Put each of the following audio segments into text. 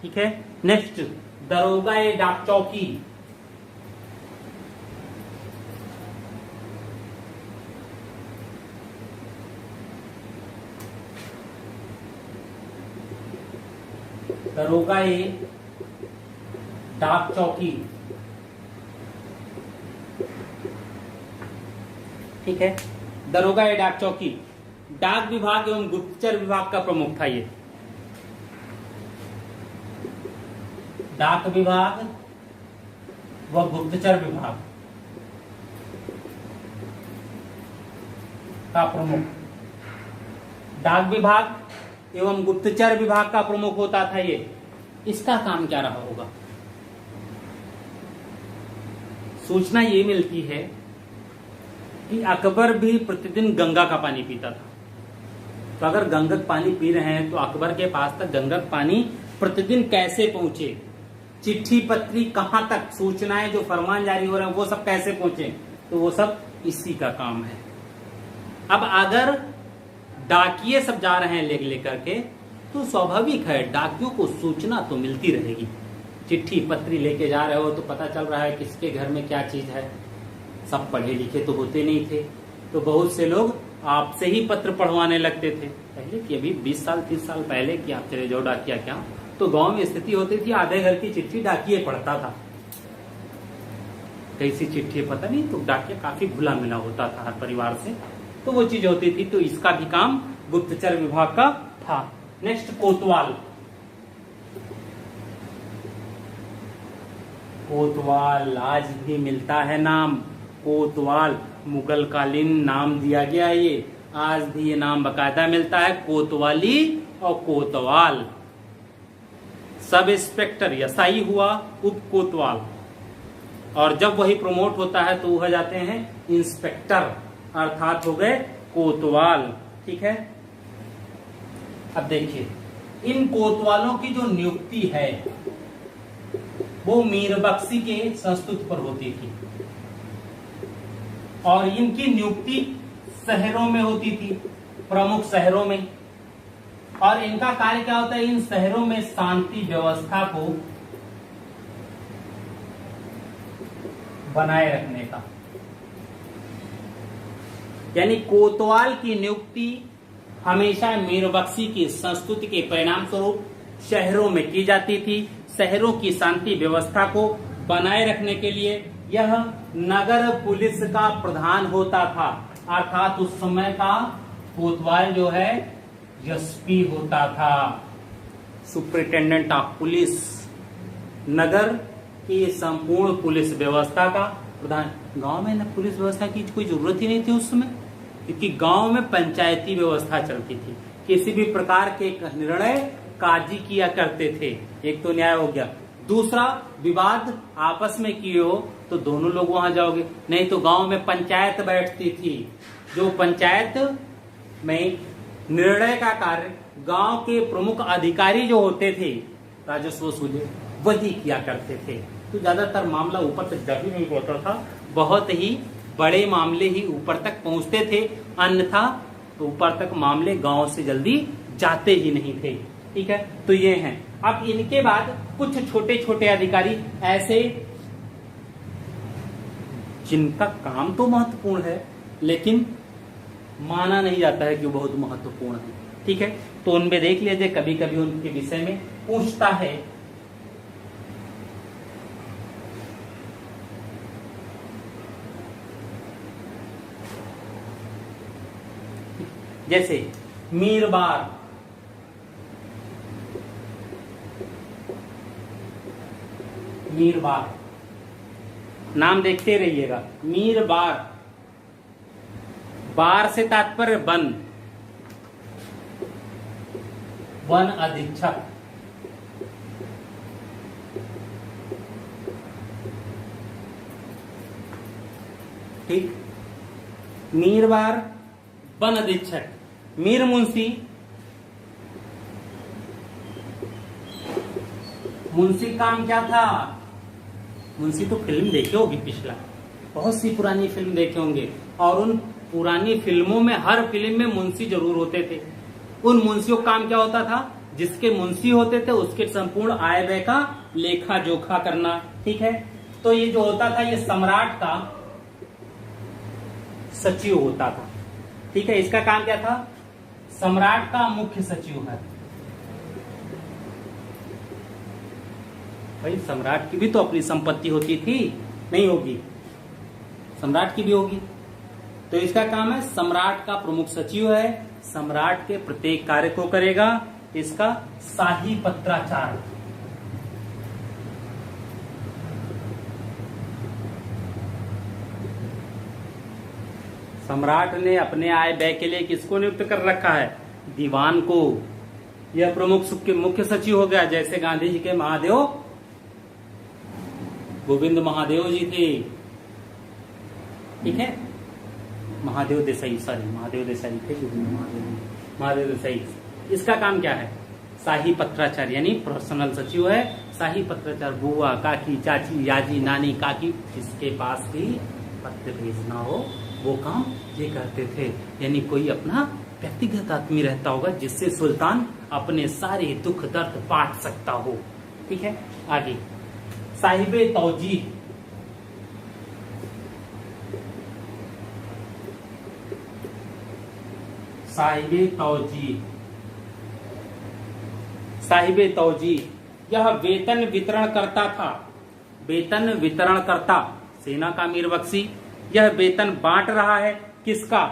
ठीक है। नेक्स्ट, दरोगा ए डाक चौकी। दरोगा ए डाक चौकी, ठीक है। दरोगा ए डाक चौकी डाक विभाग एवं गुप्तचर विभाग का प्रमुख था। ये डाक विभाग व गुप्तचर विभाग का प्रमुख, डाक विभाग एवं गुप्तचर विभाग का प्रमुख होता था ये। इसका काम क्या रहा होगा? सूचना ये मिलती है कि अकबर भी प्रतिदिन गंगा का पानी पीता था। तो अगर गंगक पानी पी रहे हैं तो अकबर के पास तक गंगक पानी प्रतिदिन कैसे पहुंचे, चिट्ठी पत्री कहां तक, सूचनाएं जो फरमान जारी हो रहे हैं वो सब कैसे पहुंचे, तो वो सब इसी का काम है। अब अगर डाकिये सब जा रहे हैं लेकर के, तो स्वाभाविक है डाकियों को सूचना तो मिलती रहेगी। चिट्ठी पत्री लेके जा रहे हो तो पता चल रहा है किसके घर में क्या चीज है। सब पढ़े लिखे तो होते नहीं थे, तो बहुत से लोग आपसे ही पत्र पढ़वाने लगते थे। पहले की अभी 20 साल 30 साल पहले की आप चले जाओ डाकिया क्या, तो गांव में स्थिति होती थी आधे घर की चिट्ठी डाकिये पढ़ता था। कैसी चिट्ठी पता नहीं, तो डाकिया काफी भुला मिला होता था हर परिवार से, तो वो चीज होती थी। तो इसका भी काम गुप्तचर विभाग का था। नेक्स्ट, कोतवाल। कोतवाल आज भी मिलता है नाम, कोतवाल मुगल कालीन नाम दिया गया। ये आज भी ये नाम बकायदा मिलता है, कोतवाली और कोतवाल। सब इंस्पेक्टर एसआई हुआ, उप कोतवाल, और जब वही प्रमोट होता है तो हो जाते हैं इंस्पेक्टर, अर्थात हो गए कोतवाल। ठीक है। अब देखिए, इन कोतवालों की जो नियुक्ति है वो मीर बख्शी के संस्तुत पर होती थी, और इनकी नियुक्ति शहरों में होती थी, प्रमुख शहरों में। और इनका कार्य क्या होता है? इन शहरों में शांति व्यवस्था को बनाए रखने का। यानी कोतवाल की नियुक्ति हमेशा मीर बख्शी की संस्तुति के परिणाम स्वरूप शहरों में की जाती थी। शहरों की शांति व्यवस्था को बनाए रखने के लिए यह नगर पुलिस का प्रधान होता था, अर्थात उस समय का कोतवाल जो है एसपी होता था, सुपरिटेंडेंट ऑफ पुलिस। नगर की संपूर्ण पुलिस व्यवस्था का प्रधान। गांव में न पुलिस व्यवस्था की कोई जरूरत ही नहीं थी उस समय, क्योंकि गांव में पंचायती व्यवस्था चलती थी। किसी भी प्रकार के निर्णय काजी किया करते थे। एक तो न्याय हो गया, दूसरा विवाद आपस में किए हो तो दोनों लोग वहां जाओगे, नहीं तो गांव में पंचायत बैठती थी। जो पंचायत में निर्णय का कार्य गांव के प्रमुख अधिकारी जो होते थे, राजस्व वसूली, वही किया करते थे। तो ज्यादातर मामला ऊपर तक जा ही नहीं पहुंचता था, बहुत ही बड़े मामले ही ऊपर तक पहुंचते थे, अन्यथा तो ऊपर तक मामले गांव से जल्दी जाते ही नहीं थे। ठीक है, तो ये हैं। अब इनके बाद कुछ छोटे छोटे अधिकारी ऐसे जिनका काम तो महत्वपूर्ण है लेकिन माना नहीं जाता है कि वो बहुत महत्वपूर्ण है। ठीक है, तो उनमें देख लीजिए, कभी कभी उनके विषय में पूछता है। जैसे मीरबार, मीरबार नाम देखते रहिएगा। मीरबार, बार से तात्पर्य वन, वन अधीक्षक। ठीक, मीरबार वन अधीक्षक। मीर मुंशी, मुंशी काम क्या था? मुंशी तो फिल्म देखे होगी, पिछला बहुत सी पुरानी फिल्म देखे होंगे, और उन पुरानी फिल्मों में हर फिल्म में मुंशी जरूर होते थे। उन मुंशियों का काम क्या होता था? जिसके मुंशी होते थे उसके संपूर्ण आय व्यय का लेखा जोखा करना। ठीक है, तो ये जो होता था ये सम्राट का सचिव होता था। ठीक है, इसका काम क्या था? सम्राट का मुख्य सचिव है। भाई सम्राट की भी तो अपनी संपत्ति होती थी, नहीं होगी? सम्राट की भी होगी। तो इसका काम है, सम्राट का प्रमुख सचिव है, सम्राट के प्रत्येक कार्य को करेगा। इसका शाही पत्राचार। सम्राट ने अपने आय व्यय के लिए किसको नियुक्त कर रखा है? दीवान को। यह प्रमुख मुख्य सचिव हो गया, जैसे गांधी जी के महादेव गोविंद महादेव जी थे। ठीक है, महादेव देसाई थे, गोविंद महादेव देसाई। इसका काम क्या है? शाही पत्राचार, यानी पर्सनल सचिव है। शाही पत्राचार, बुआ, काकी, चाची, याजी, नानी, काकी, जिसके पास भी पत्र भेजना हो वो काम ये करते थे। यानी कोई अपना व्यक्तिगत आदमी रहता होगा जिससे सुल्तान अपने सारे दुख दर्द बांट सकता हो। ठीक है, आगे साहिबे तौजीह। साहिबे तौजीह, साहिबे तौजीह यह वेतन वितरण करता था। वेतन वितरण करता, सेना का मीर बख्शी। यह वेतन बांट रहा है किसका?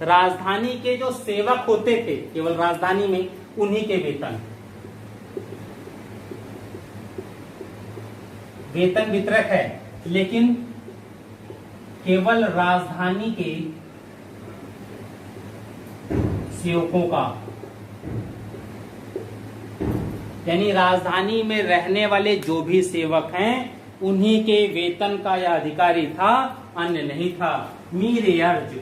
राजधानी के जो सेवक होते थे, केवल राजधानी में, उन्हीं के वेतन। वेतन वितरक है, लेकिन केवल राजधानी के सेवकों का, यानी राजधानी में रहने वाले जो भी सेवक हैं उन्हीं के वेतन का यह अधिकारी था, अन्य नहीं था। मीर अर्ज,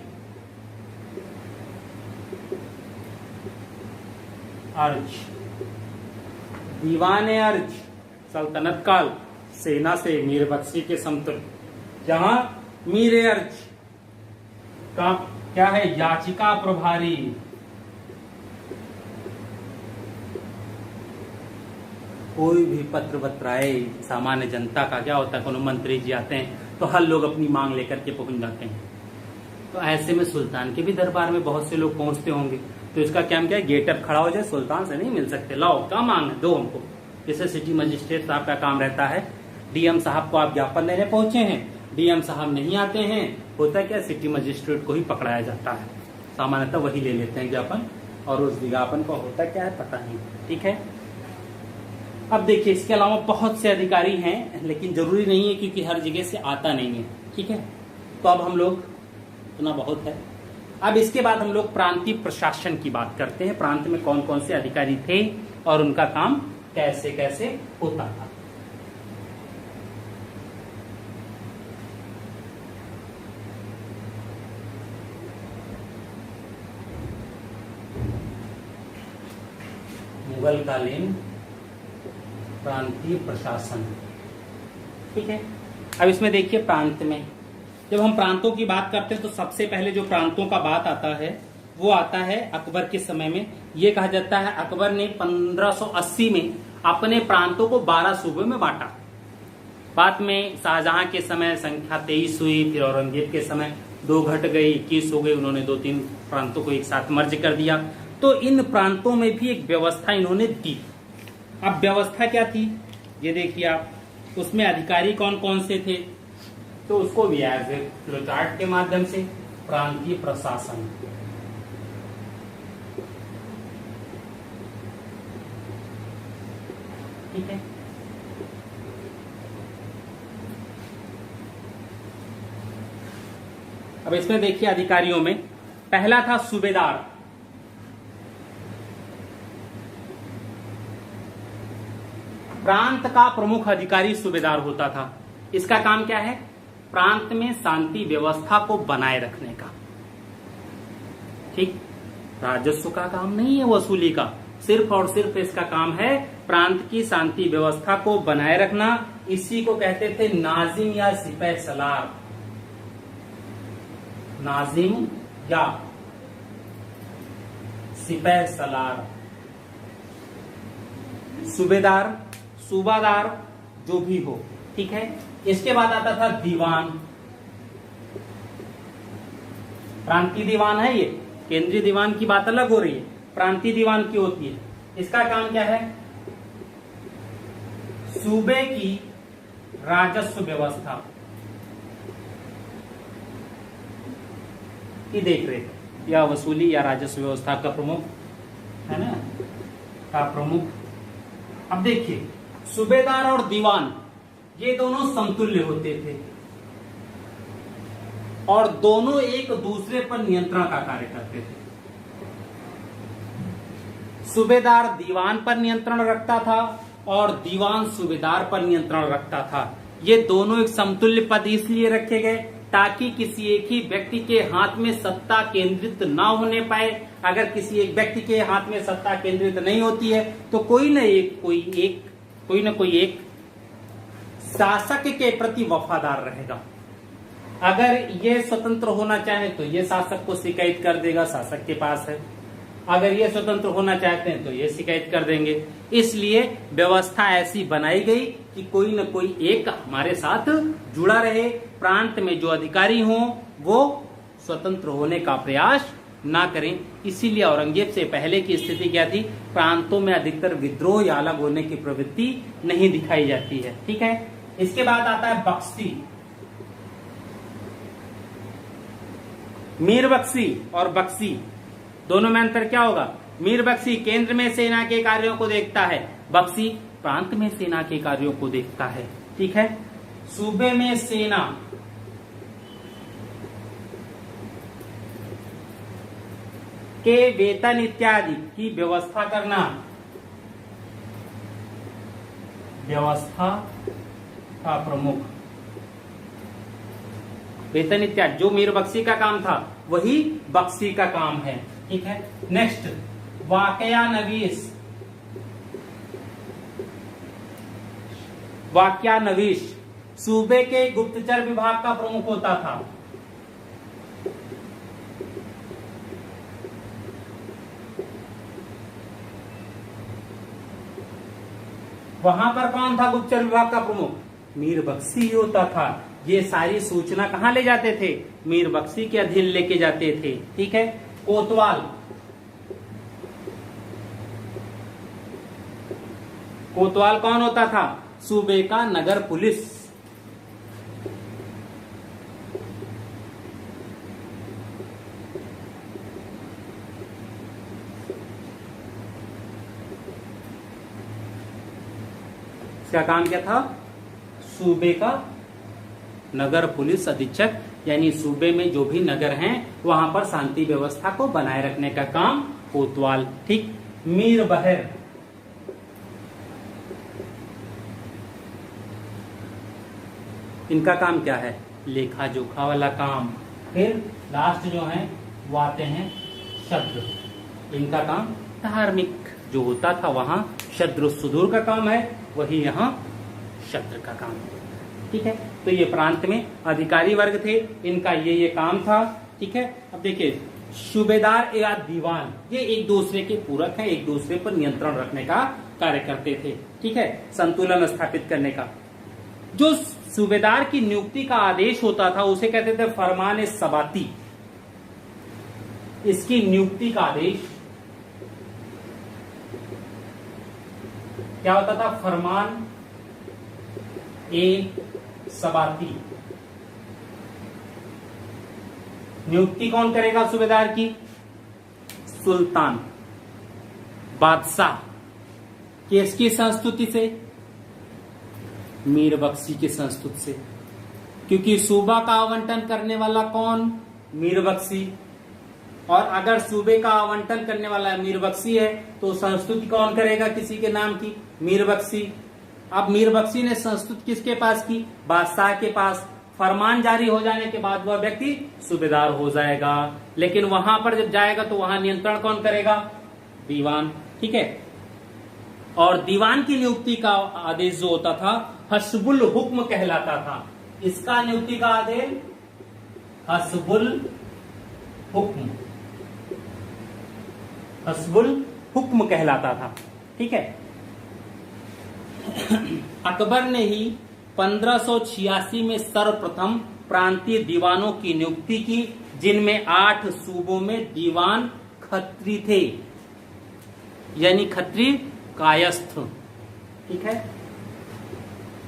अर्ज दीवान अर्ज, सल्तनत काल, सेना से मीर बख्शी के समतुल्य। जहां मीर अर्ज का क्या है? याचिका प्रभारी। कोई भी पत्र वत्र आए, सामान्य जनता का क्या होता है, कोनो मंत्री जी आते हैं तो हर लोग अपनी मांग लेकर के पहुंच जाते हैं। तो ऐसे में सुल्तान के भी दरबार में बहुत से लोग पहुंचते होंगे, तो इसका क्या है? गेट अप खड़ा हो जाए, सुल्तान से नहीं मिल सकते, लाओ क्या मांग है, दो हमको। जैसे सिटी मजिस्ट्रेट साहब का काम रहता है, डीएम साहब को आप ज्ञापन देने पहुंचे हैं, डीएम साहब नहीं आते हैं, होता क्या, सिटी मजिस्ट्रेट को ही पकड़ाया जाता है। सामान्यतः वही ले लेते हैं ज्ञापन, और उस विज्ञापन को होता क्या है पता नहीं। ठीक है, अब देखिए इसके अलावा बहुत से अधिकारी हैं, लेकिन जरूरी नहीं है क्योंकि हर जगह से आता नहीं है। ठीक है, तो अब हम लोग, इतना बहुत है। अब इसके बाद हम लोग प्रांतीय प्रशासन की बात करते हैं। प्रांत में कौन कौन से अधिकारी थे और उनका काम कैसे कैसे होता था। मुगल कालीन प्रांतीय प्रशासन। ठीक है, अब इसमें देखिए प्रांत में जब हम प्रांतों की बात करते हैं तो सबसे पहले जो प्रांतों का बात आता है वो आता है अकबर के समय में। ये कहा जाता है अकबर ने 1580 में अपने प्रांतों को 12 सूबे में बांटा। बाद में शाहजहां के समय संख्या 23 हुई, फिर औरंगजेब के समय 2 घट गई, 21 हो गई। उन्होंने 2-3 प्रांतों को एक साथ मर्ज कर दिया। तो इन प्रांतों में भी एक व्यवस्था इन्होंने दी। अब व्यवस्था क्या थी ये देखिए आप, उसमें अधिकारी कौन कौन से थे, तो उसको भी फ्लोचार्ट के माध्यम से प्रांतीय प्रशासन। ठीक है, अब इसमें देखिए अधिकारियों में पहला था सूबेदार। प्रांत का प्रमुख अधिकारी सूबेदार होता था। इसका काम क्या है? प्रांत में शांति व्यवस्था को बनाए रखने का। ठीक, राजस्व का काम नहीं है वसूली का, सिर्फ और सिर्फ इसका काम है प्रांत की शांति व्यवस्था को बनाए रखना। इसी को कहते थे नाजिम या सिपह सलार। नाजिम या सिपह सलार। सूबेदार, सूबादार, जो भी हो, ठीक है। इसके बाद आता था दीवान। प्रांतीय दीवान है ये, केंद्रीय दीवान की बात अलग हो रही है, प्रांतीय दीवान की होती है। इसका काम क्या है? सूबे की राजस्व व्यवस्था की देखरेख या वसूली या राजस्व व्यवस्था का प्रमुख है ना, का प्रमुख। अब देखिए, सूबेदार और दीवान ये दोनों समतुल्य होते थे और दोनों एक दूसरे पर नियंत्रण का कार्य करते थे। सूबेदार दीवान पर नियंत्रण रखता था और दीवान सूबेदार पर नियंत्रण रखता था। ये दोनों एक समतुल्य पद इसलिए रखे गए ताकि किसी एक ही व्यक्ति के हाथ में सत्ता केंद्रित ना होने पाए। अगर किसी एक व्यक्ति के हाथ में सत्ता केंद्रित नहीं होती है तो कोई न कोई एक शासक के प्रति वफादार रहेगा। अगर ये स्वतंत्र होना चाहे तो ये शासक को शिकायत कर देगा, शासक के पास है। अगर ये स्वतंत्र होना चाहते हैं तो ये शिकायत कर देंगे। इसलिए व्यवस्था ऐसी बनाई गई कि कोई न कोई एक हमारे साथ जुड़ा रहे। प्रांत में जो अधिकारी हों वो स्वतंत्र होने का प्रयास ना करें। इसीलिए औरंगजेब से पहले की स्थिति क्या थी? प्रांतों में अधिकतर विद्रोह या अलग होने की प्रवृत्ति नहीं दिखाई जाती है, ठीक है। इसके बाद आता है बख्शी। मीर बख्शी और बख्शी दोनों में अंतर क्या होगा? मीर बख्शी केंद्र में सेना के कार्यों को देखता है, बख्शी प्रांत में सेना के कार्यों को देखता है, ठीक है। सूबे में सेना के वेतन इत्यादि की व्यवस्था करना, व्यवस्था का प्रमुख। वेतन इत्यादि जो मीर बख्शी का काम था वही बख्शी का काम है, ठीक है। नेक्स्ट, वाकयानवीश। वाक्यानवीश सूबे के गुप्तचर विभाग का प्रमुख होता था। वहां पर कौन था गुप्तचर विभाग का प्रमुख? मीर बख्शी होता था। ये सारी सूचना कहां ले जाते थे? मीर बख्शी के अधीन लेके जाते थे, ठीक है। कोतवाल, कोतवाल कौन होता था? सूबे का नगर पुलिस। इसका काम क्या था? सूबे का नगर पुलिस अधीक्षक, यानी सूबे में जो भी नगर हैं वहां पर शांति व्यवस्था को बनाए रखने का काम कोतवाल, ठीक। मीर बहर, इनका काम क्या है? लेखा जोखा वाला काम। फिर लास्ट जो है वो आते हैं शद्र, इनका काम धार्मिक जो होता था वहां शद्र सुदूर का काम है, वही यहाँ शद्र का काम है, ठीक है। तो ये प्रांत में अधिकारी वर्ग थे, इनका ये काम था, ठीक है। अब देखिए, सूबेदार या दीवान ये एक दूसरे के पूरक हैं, एक दूसरे पर नियंत्रण रखने का कार्य करते थे, ठीक है, संतुलन स्थापित करने का। जो सूबेदार की नियुक्ति का आदेश होता था उसे कहते थे फरमान सबाती। इसकी नियुक्ति का आदेश क्या होता था? फरमान ए सबाती। नियुक्ति कौन करेगा सूबेदार की? सुल्तान, बादशाह। किसकी संस्तुति से? मीर बख्शी की संस्तुति से, क्योंकि सूबा का आवंटन करने वाला कौन? मीर बख्शी। और अगर सूबे का आवंटन करने वाला मीर बख्शी है तो संस्तुति कौन करेगा किसी के नाम की? मीर बख्शी। अब मीर बख्शी ने संस्तुति किसके पास की? बादशाह के पास। फरमान जारी हो जाने के बाद वह व्यक्ति सूबेदार हो जाएगा, लेकिन वहां पर जब जाएगा तो वहां नियंत्रण कौन करेगा? दीवान, ठीक है। और दीवान की नियुक्ति का आदेश जो होता था हस्बुल हुक्म कहलाता था। इसका नियुक्ति का आदेश हस्बुल हुक्म, हस्बुल हुक्म कहलाता था, ठीक है। अकबर ने ही 1586 में सर्वप्रथम प्रांतीय दीवानों की नियुक्ति की, जिनमें 8 सूबों में दीवान खत्री थे, यानी खत्री कायस्थ। ठीक है,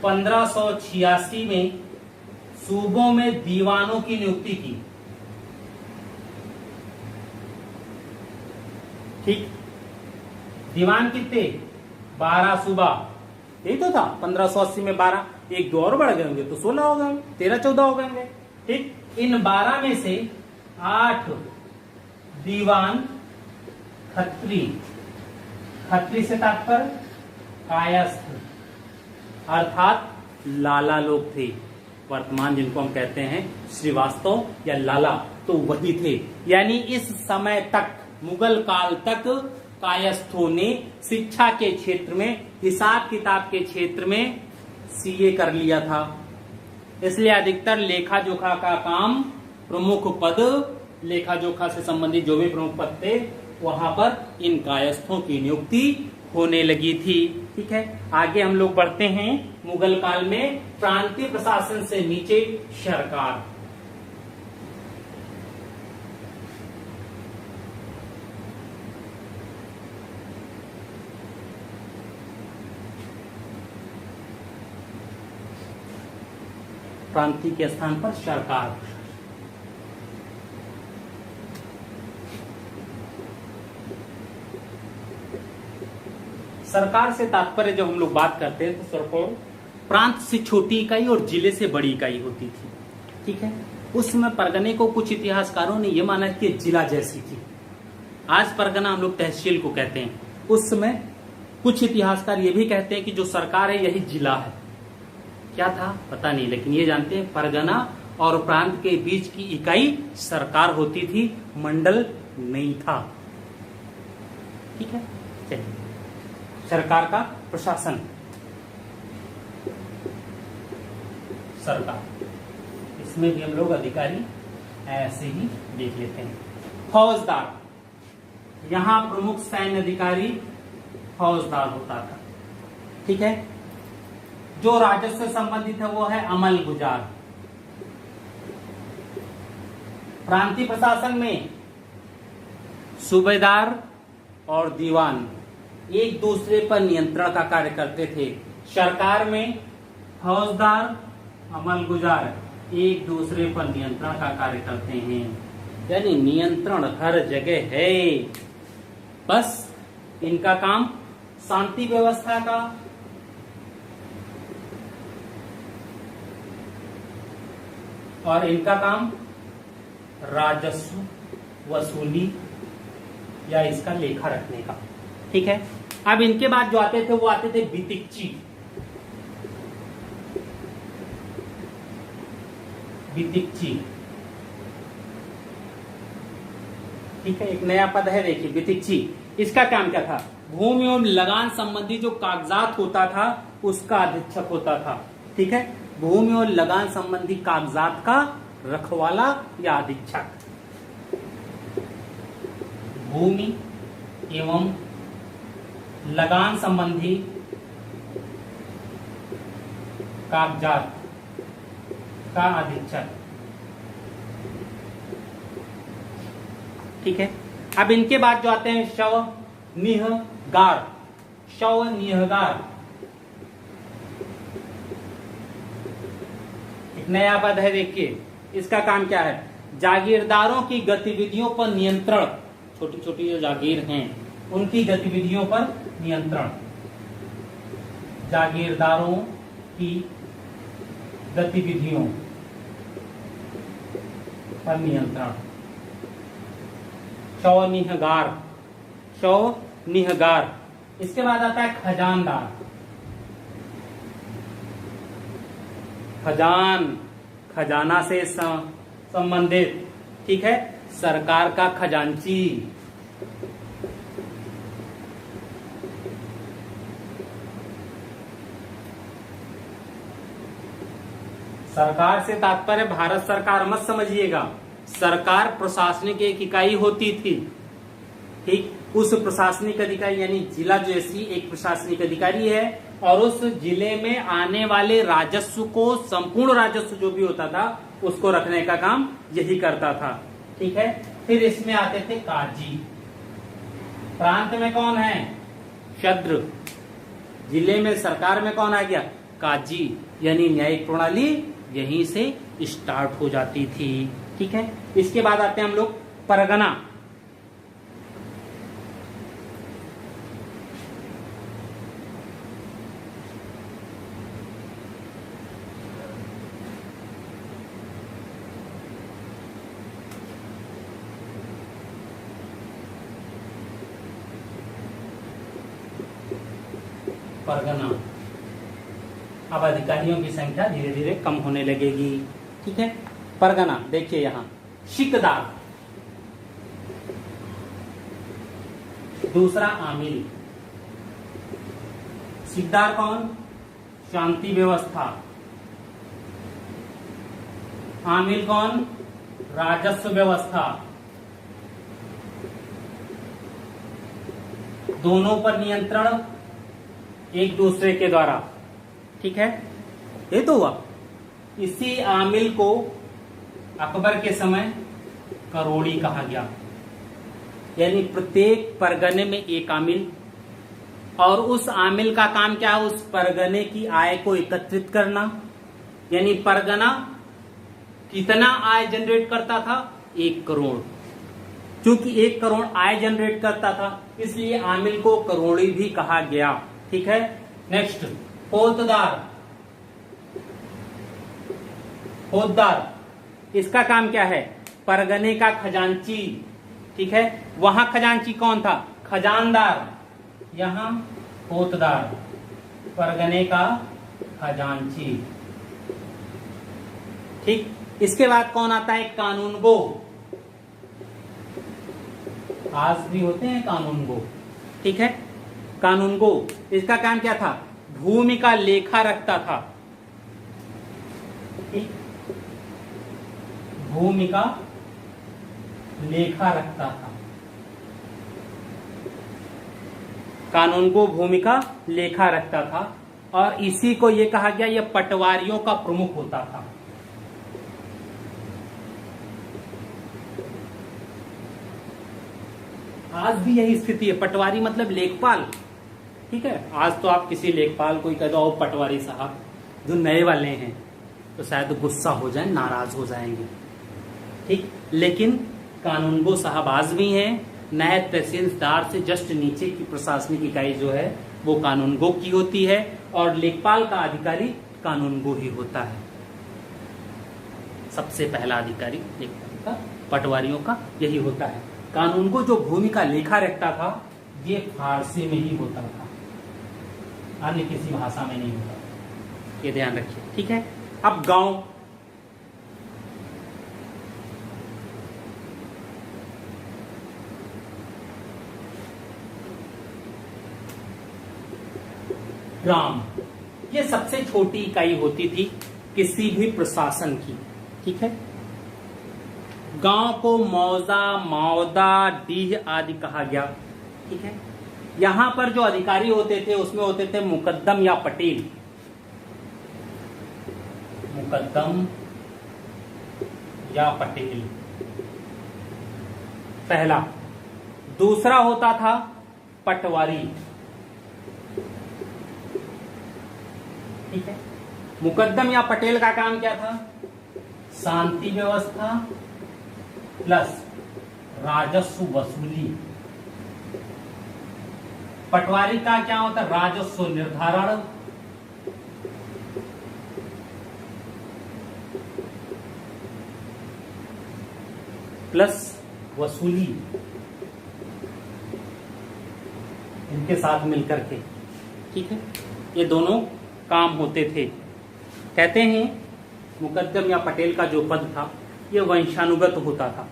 1586 में सूबों में दीवानों की नियुक्ति की। ठीक, दीवान कितने? 12 सूबा, यही तो था। 1580 में 12, एक दो और बढ़ गए होंगे तो 16 हो गए, 13-14 हो गए। ठीक, इन 12 में से 8 दीवान खत्री, खत्री से तात्पर्य कायस्थ अर्थात लाला लोग थे। वर्तमान जिनको हम कहते हैं श्रीवास्तव या लाला, तो वही थे। यानी इस समय तक, मुगल काल तक कायस्थों ने शिक्षा के क्षेत्र में, हिसाब किताब के क्षेत्र में सीए कर लिया था। इसलिए अधिकतर लेखा जोखा का काम, प्रमुख पद, लेखा जोखा से संबंधित जो भी प्रमुख पद थे, वहां पर इन कायस्थों की नियुक्ति होने लगी थी। ठीक है, आगे हम लोग बढ़ते हैं। मुगल काल में प्रांतीय प्रशासन से नीचे सरकार। प्रांतीय के स्थान पर सरकार। सरकार से तात्पर्य जब हम लोग बात करते हैं तो सरकार प्रांत से छोटी इकाई और जिले से बड़ी इकाई होती थी। ठीक है, उस समय परगने को कुछ इतिहासकारों ने यह माना कि जिला जैसी थी। आज परगना हम लोग तहसील को कहते हैं, उस समय कुछ इतिहासकार ये भी कहते हैं कि जो सरकार है यही जिला है। क्या था पता नहीं, लेकिन ये जानते हैं परगना और प्रांत के बीच की इकाई सरकार होती थी, मंडल नहीं था। ठीक है, चलिए, सरकार का प्रशासन, सरकार, इसमें भी हम लोग अधिकारी ऐसे ही देख लेते हैं। फौजदार, यहां प्रमुख सैन्य अधिकारी फौजदार होता था। ठीक है, जो राजस्व से संबंधित है वो है अमल गुजार। प्रांतीय प्रशासन में सूबेदार और दीवान एक दूसरे पर नियंत्रण का कार्य करते थे। सरकार में फौजदार, अमल गुजार एक दूसरे पर नियंत्रण का कार्य करते हैं, यानी नियंत्रण हर जगह है। बस इनका काम शांति व्यवस्था का, और इनका काम राजस्व वसूली या इसका लेखा रखने का। ठीक है, अब इनके बाद जो आते थे वो आते थे बितिकची। बितिकची, ठीक है, एक नया पद है, देखिए बितिकची। इसका काम क्या था? भूमि और लगान संबंधी जो कागजात होता था उसका अधीक्षक होता था। ठीक है, भूमि और लगान संबंधी कागजात का रखवाला या अधीक्षक। भूमि एवं लगान संबंधी कागजात का अधीक्षक। ठीक है, अब इनके बाद जो आते हैं शवनिहगार। शवनिहगार एक नया पद है, देखिए इसका काम क्या है? जागीरदारों की गतिविधियों पर नियंत्रण, छोटी छोटी जो जागीर हैं उनकी गतिविधियों पर नियंत्रण। जागीरदारों की गतिविधियों पर नियंत्रण। शवनिहगार, शवनिहगार। इसके बाद आता है खजानदार। खजान, खजाना से संबंधित। ठीक है, सरकार का खजांची। सरकार से तात्पर्य भारत सरकार मत समझिएगा। सरकार प्रशासनिक एक इकाई होती थी। ठीक, उस प्रशासनिक अधिकारी यानी जिला जैसी एक प्रशासनिक अधिकारी है और उस जिले में आने वाले राजस्व को, संपूर्ण राजस्व जो भी होता था, उसको रखने का काम यही करता था। ठीक है। फिर इसमें आते थे काजी। प्रांत में कौन है? शद्र। जिले में, सरकार में कौन आ गया? काजी। यानी न्यायिक प्रणाली यहीं से स्टार्ट हो जाती थी। ठीक है। इसके बाद आते हैं हम लोग परगना। परगना। अब अधिकारियों की संख्या धीरे धीरे कम होने लगेगी। ठीक है। परगना देखिए यहां, शिकदार, दूसरा आमिल। सिकदार कौन? शांति व्यवस्था। आमिल कौन? राजस्व व्यवस्था। दोनों पर नियंत्रण एक दूसरे के द्वारा। ठीक है। ये तो हुआ। इसी आमिल को अकबर के समय करोड़ी कहा गया। यानी प्रत्येक परगने में एक आमिल, और उस आमिल का काम क्या है? उस परगने की आय को एकत्रित करना। यानी परगना कितना आय जनरेट करता था? 1 करोड़। क्योंकि 1 करोड़ आय जनरेट करता था, इसलिए आमिल को करोड़ी भी कहा गया। ठीक है। नेक्स्ट, फौजदार। फौजदार, इसका काम क्या है? परगने का खजांची। ठीक है। वहां खजांची कौन था? खजानदार। यहां फौजदार, परगने का खजांची। ठीक। इसके बाद कौन आता है? कानूनगो। आज भी होते हैं कानूनगो। ठीक है। कानूनगो, इसका काम क्या था? भूमि का लेखा रखता था। ठीक। भूमि का लेखा रखता था। कानूनगो भूमि का लेखा रखता था, और इसी को यह कहा गया, यह पटवारियों का प्रमुख होता था। आज भी यही स्थिति है। पटवारी मतलब लेखपाल। ठीक है। आज तो आप किसी लेखपाल को ही कह दो आओ पटवारी साहब, जो नए वाले हैं तो शायद गुस्सा हो जाए, नाराज हो जाएंगे। ठीक। लेकिन कानूनगो साहब आज भी हैं। नायब तहसीलदार से जस्ट नीचे की प्रशासनिक इकाई जो है वो कानूनगो की होती है, और लेखपाल का अधिकारी कानूनगो ही होता है। सबसे पहला अधिकारी लेखपाल का, पटवारियों का यही होता है। कानूनगो जो भूमि का लेखा रखता था, ये फारसी में ही होता था, अन्य किसी भाषा में नहीं होता। ये ध्यान रखिए। ठीक है। अब गांव। ग्राम, ये सबसे छोटी इकाई होती थी किसी भी प्रशासन की। ठीक है। गांव को मौजा, मौदा, डीह आदि कहा गया। ठीक है। यहां पर जो अधिकारी होते थे उसमें होते थे मुकद्दम या पटेल। मुकद्दम या पटेल पहला। दूसरा होता था पटवारी। ठीक है। मुकद्दम या पटेल का काम क्या था? शांति व्यवस्था प्लस राजस्व वसूली। पटवारी का क्या होता है? राजस्व निर्धारण प्लस वसूली, इनके साथ मिलकर के। ठीक है। ये दोनों काम होते थे। कहते हैं मुकद्दम या पटेल का जो पद था ये वंशानुगत होता था,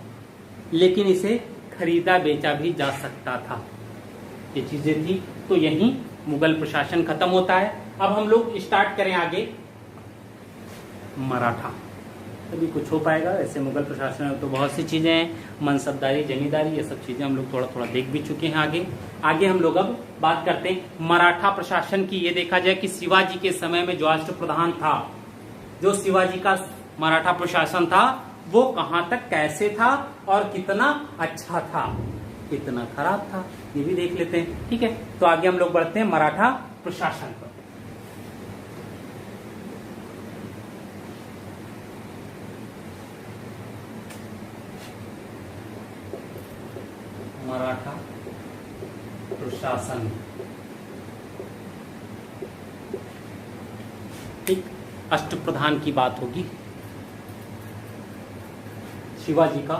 लेकिन इसे खरीदा बेचा भी जा सकता था। ये चीजें थी। तो यहीं मुगल प्रशासन खत्म होता है। अब हम लोग स्टार्ट करें आगे मराठा। तभी कुछ हो पाएगा। ऐसे मुगल प्रशासन में तो बहुत सी चीजें हैं, मनसबदारी, जमींदारी, ये सब चीजें हम लोग थोड़ा थोड़ा देख भी चुके हैं। आगे हम लोग अब बात करते हैं मराठा प्रशासन की। ये देखा जाए कि शिवाजी के समय में जो राष्ट्रप्रधान था, जो शिवाजी का मराठा प्रशासन था, वो कहां तक कैसे था और कितना अच्छा था, कितना खराब था, ये भी देख लेते हैं। ठीक है, तो आगे हम लोग बढ़ते हैं मराठा प्रशासन पर। मराठा प्रशासन, ठीक, अष्टप्रधान की बात होगी, शिवाजी का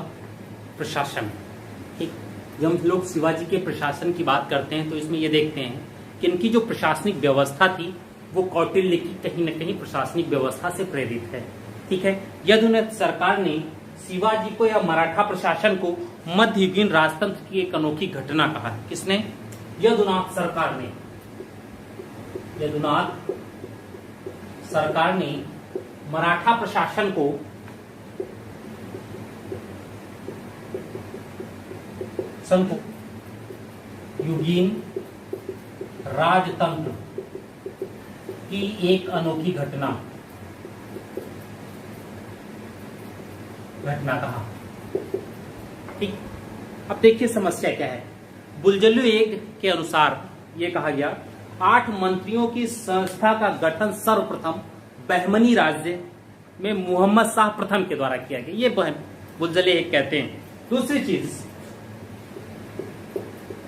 प्रशासन। ठीक, जब हम लोग शिवाजी के प्रशासन की बात करते हैं तो इसमें ये देखते हैं कि इनकी जो प्रशासनिक व्यवस्था थी वो कौटिल्य की कहीं न कहीं प्रशासनिक व्यवस्था से प्रेरित है। ठीक है, यदुनाथ सरकार ने शिवाजी को या मराठा प्रशासन को मध्ययुगीन राजतंत्र की एक अनोखी घटना कहा है। किसने? यदुनाथ सरकार ने। यदुनाथ सरकार ने मराठा प्रशासन को युगीन राजतंत्र की एक अनोखी घटना कहा। ठीक, अब देखिए समस्या क्या है। बुलजल्यु एक के अनुसार ये कहा गया 8 मंत्रियों की संस्था का गठन सर्वप्रथम बहमनी राज्य में मोहम्मद शाह प्रथम के द्वारा किया गया। ये बुलजले एक कहते हैं। दूसरी चीज,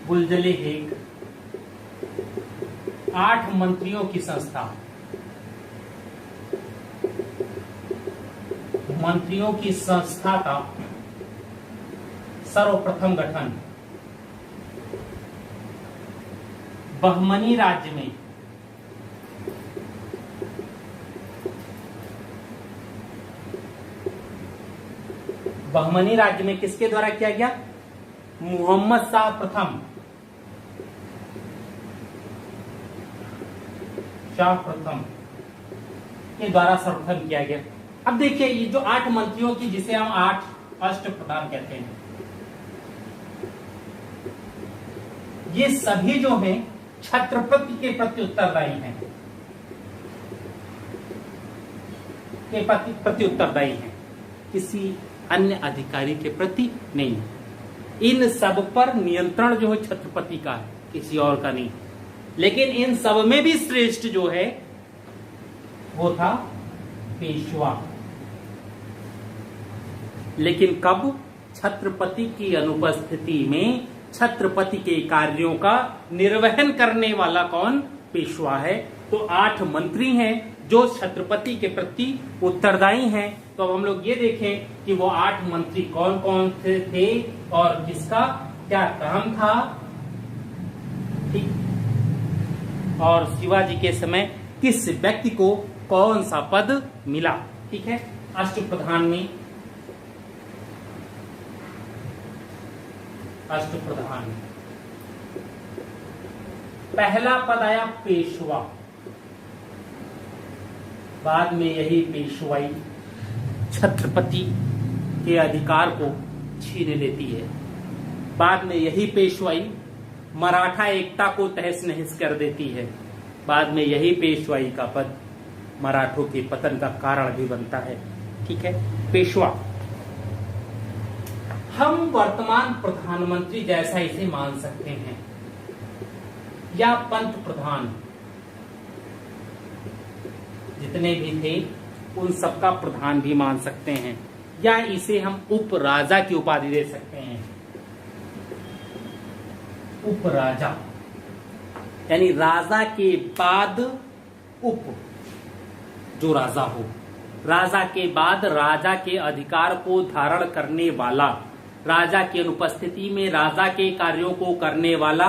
बुलजले एक 8 मंत्रियों की संस्था, मंत्रियों की संस्था का सर्वप्रथम गठन बहमनी राज्य में किसके द्वारा किया गया? मोहम्मद शाह प्रथम के द्वारा सर्वप्रथम किया गया। अब देखिए ये जो 8 मंत्रियों की, जिसे हम 8 अष्टप्रधान कहते हैं, ये सभी जो हैं छत्रपति के प्रति उत्तरदायी हैं, किसी अन्य अधिकारी के प्रति नहीं। इन सब पर नियंत्रण जो है छत्रपति का है, किसी और का नहीं। लेकिन इन सब में भी श्रेष्ठ जो है वो था पेशवा। लेकिन कब? छत्रपति की अनुपस्थिति में छत्रपति के कार्यों का निर्वहन करने वाला कौन? पेशवा है। तो 8 मंत्री हैं जो छत्रपति के प्रति उत्तरदायी हैं। तो अब हम लोग ये देखें कि वो 8 मंत्री कौन कौन से थे और किसका क्या काम था। ठीक, और शिवाजी के समय किस व्यक्ति को कौन सा पद मिला। ठीक है, अष्टप्रधान में पहला पद आया पेशवा। बाद में यही पेशवाई छत्रपति के अधिकार को छीन लेती है। बाद में यही पेशवाई मराठा एकता को तहस नहस कर देती है। बाद में यही पेशवाई का पद मराठों के पतन का कारण भी बनता है। ठीक है, पेशवा हम वर्तमान प्रधानमंत्री जैसा इसे मान सकते हैं, या पंत प्रधान जितने भी थे उन सबका प्रधान भी मान सकते हैं, या इसे हम उप राजा की उपाधि दे सकते हैं। उप राजा यानी राजा के बाद उप जो राजा हो, राजा के बाद राजा के अधिकार को धारण करने वाला, राजा की अनुपस्थिति में राजा के कार्यों को करने वाला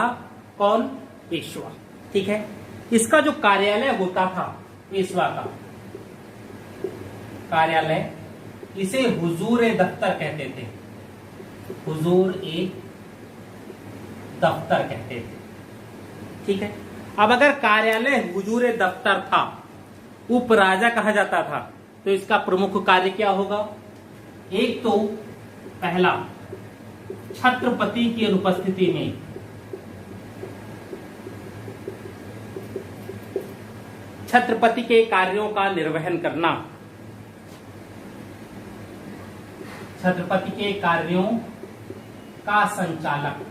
कौन? पेशवा। ठीक है, इसका जो कार्यालय होता था पेशवा का कार्यालय, इसे हुजूर ए दफ्तर कहते थे। हुजूर ए दफ्तर कहते थे। ठीक है, अब अगर कार्यालय हुजूर ए दफ्तर था, उपराजा कहा जाता था, तो इसका प्रमुख कार्य क्या होगा? एक तो पहला, छत्रपति की अनुपस्थिति में छत्रपति के कार्यों का निर्वहन करना, छत्रपति के कार्यों का संचालक